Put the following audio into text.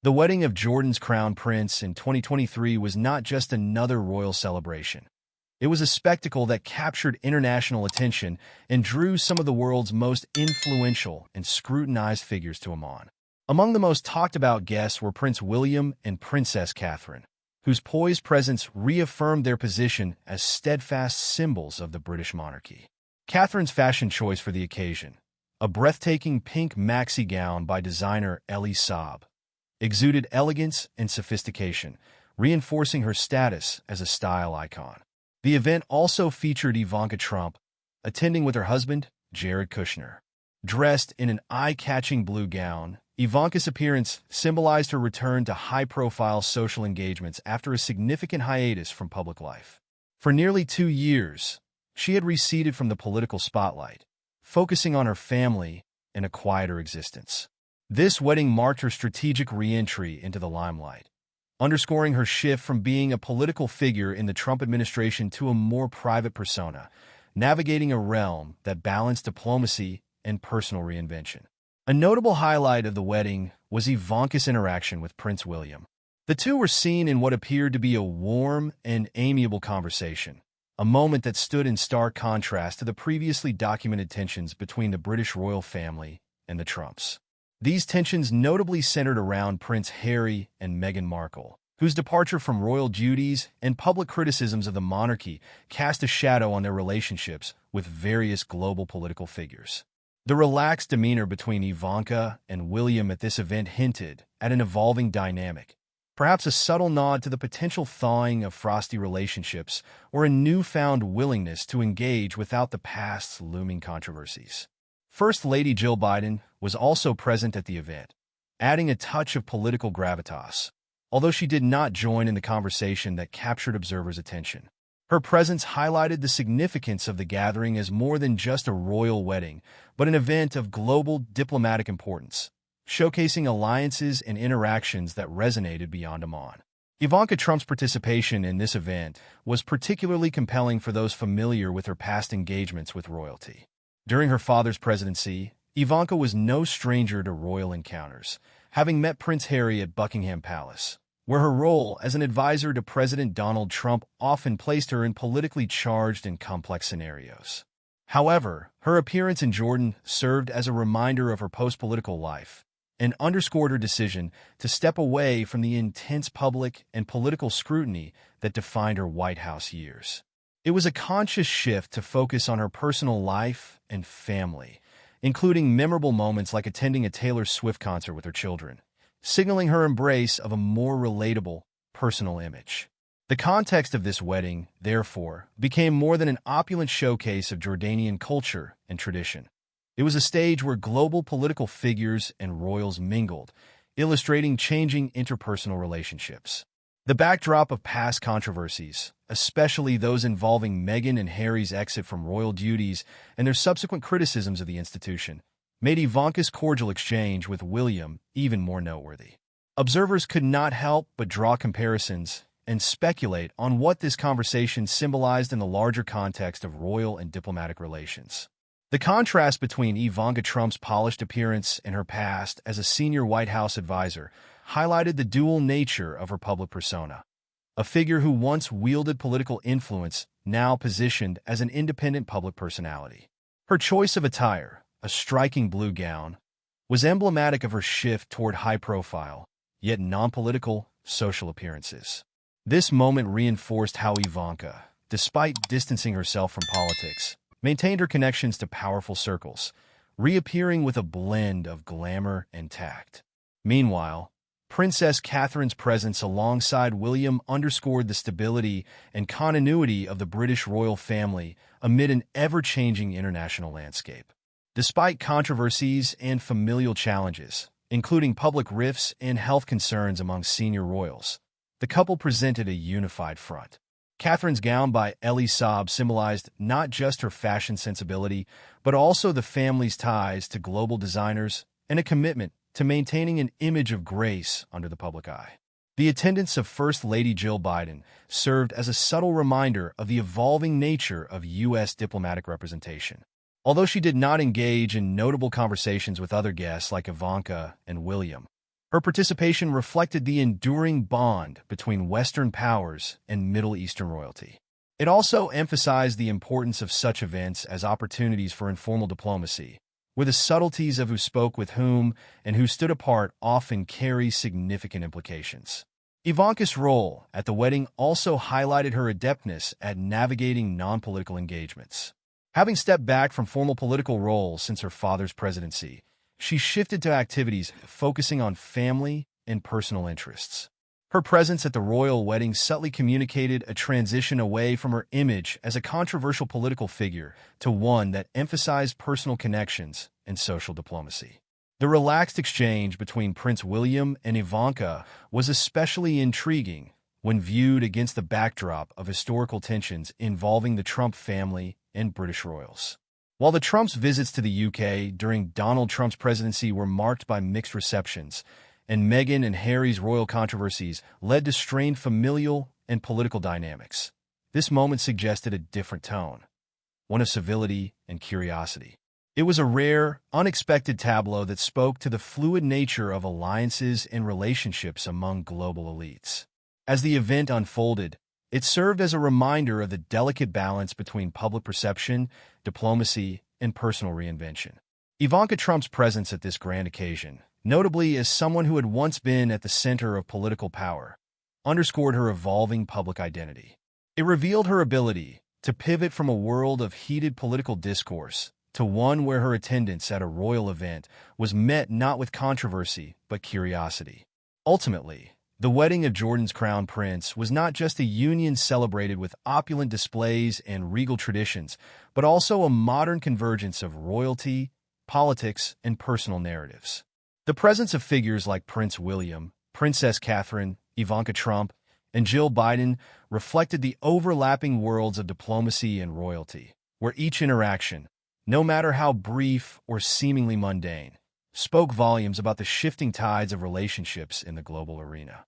The wedding of Jordan's crown prince in 2023 was not just another royal celebration. It was a spectacle that captured international attention and drew some of the world's most influential and scrutinized figures to Amman. Among the most talked-about guests were Prince William and Princess Catherine, whose poised presence reaffirmed their position as steadfast symbols of the British monarchy. Catherine's fashion choice for the occasion, a breathtaking pink maxi gown by designer Elie Saab, exuded elegance and sophistication, reinforcing her status as a style icon. The event also featured Ivanka Trump, attending with her husband, Jared Kushner. Dressed in an eye-catching blue gown, Ivanka's appearance symbolized her return to high-profile social engagements after a significant hiatus from public life. For nearly 2 years, she had receded from the political spotlight, focusing on her family and a quieter existence. This wedding marked her strategic re-entry into the limelight, underscoring her shift from being a political figure in the Trump administration to a more private persona, navigating a realm that balanced diplomacy and personal reinvention. A notable highlight of the wedding was Ivanka's interaction with Prince William. The two were seen in what appeared to be a warm and amiable conversation, a moment that stood in stark contrast to the previously documented tensions between the British royal family and the Trumps. These tensions notably centered around Prince Harry and Meghan Markle, whose departure from royal duties and public criticisms of the monarchy cast a shadow on their relationships with various global political figures. The relaxed demeanor between Ivanka and William at this event hinted at an evolving dynamic, perhaps a subtle nod to the potential thawing of frosty relationships or a newfound willingness to engage without the past's looming controversies. First Lady Jill Biden was also present at the event, adding a touch of political gravitas, although she did not join in the conversation that captured observers' attention. Her presence highlighted the significance of the gathering as more than just a royal wedding, but an event of global diplomatic importance, showcasing alliances and interactions that resonated beyond Amman. Ivanka Trump's participation in this event was particularly compelling for those familiar with her past engagements with royalty. During her father's presidency, Ivanka was no stranger to royal encounters, having met Prince Harry at Buckingham Palace, where her role as an advisor to President Donald Trump often placed her in politically charged and complex scenarios. However, her appearance in Jordan served as a reminder of her post-political life and underscored her decision to step away from the intense public and political scrutiny that defined her White House years. It was a conscious shift to focus on her personal life and family, including memorable moments like attending a Taylor Swift concert with her children, signaling her embrace of a more relatable, personal image. The context of this wedding, therefore, became more than an opulent showcase of Jordanian culture and tradition. It was a stage where global political figures and royals mingled, illustrating changing interpersonal relationships. The backdrop of past controversies, especially those involving Meghan and Harry's exit from royal duties and their subsequent criticisms of the institution, made Ivanka's cordial exchange with William even more noteworthy. Observers could not help but draw comparisons and speculate on what this conversation symbolized in the larger context of royal and diplomatic relations. The contrast between Ivanka Trump's polished appearance and her past as a senior White House advisor highlighted the dual nature of her public persona. A figure who once wielded political influence, now positioned as an independent public personality. Her choice of attire, a striking blue gown, was emblematic of her shift toward high-profile, yet non-political, social appearances. This moment reinforced how Ivanka, despite distancing herself from politics, maintained her connections to powerful circles, reappearing with a blend of glamour and tact. Meanwhile, Princess Catherine's presence alongside William underscored the stability and continuity of the British royal family amid an ever-changing international landscape. Despite controversies and familial challenges, including public rifts and health concerns among senior royals, the couple presented a unified front. Catherine's gown by Elie Saab symbolized not just her fashion sensibility, but also the family's ties to global designers and a commitment to maintaining an image of grace under the public eye. The attendance of First Lady Jill Biden served as a subtle reminder of the evolving nature of U.S. diplomatic representation. Although she did not engage in notable conversations with other guests like Ivanka and William, Her participation reflected the enduring bond between Western powers and Middle Eastern royalty. It also emphasized the importance of such events as opportunities for informal diplomacy, where the subtleties of who spoke with whom and who stood apart often carry significant implications. Ivanka's role at the wedding also highlighted her adeptness at navigating non-political engagements. Having stepped back from formal political roles since her father's presidency, she shifted to activities focusing on family and personal interests. Her presence at the royal wedding subtly communicated a transition away from her image as a controversial political figure to one that emphasized personal connections and social diplomacy. The relaxed exchange between Prince William and Ivanka was especially intriguing when viewed against the backdrop of historical tensions involving the Trump family and British royals. While the Trumps' visits to the UK during Donald Trump's presidency were marked by mixed receptions, and Meghan and Harry's royal controversies led to strained familial and political dynamics, this moment suggested a different tone, one of civility and curiosity. It was a rare, unexpected tableau that spoke to the fluid nature of alliances and relationships among global elites. As the event unfolded, it served as a reminder of the delicate balance between public perception, diplomacy, and personal reinvention. Ivanka Trump's presence at this grand occasion, notably as someone who had once been at the center of political power, underscored her evolving public identity. It revealed her ability to pivot from a world of heated political discourse to one where her attendance at a royal event was met not with controversy but curiosity. Ultimately, the wedding of Jordan's crown prince was not just a union celebrated with opulent displays and regal traditions, but also a modern convergence of royalty, politics, and personal narratives. The presence of figures like Prince William, Princess Catherine, Ivanka Trump, and Jill Biden reflected the overlapping worlds of diplomacy and royalty, where each interaction, no matter how brief or seemingly mundane, spoke volumes about the shifting tides of relationships in the global arena.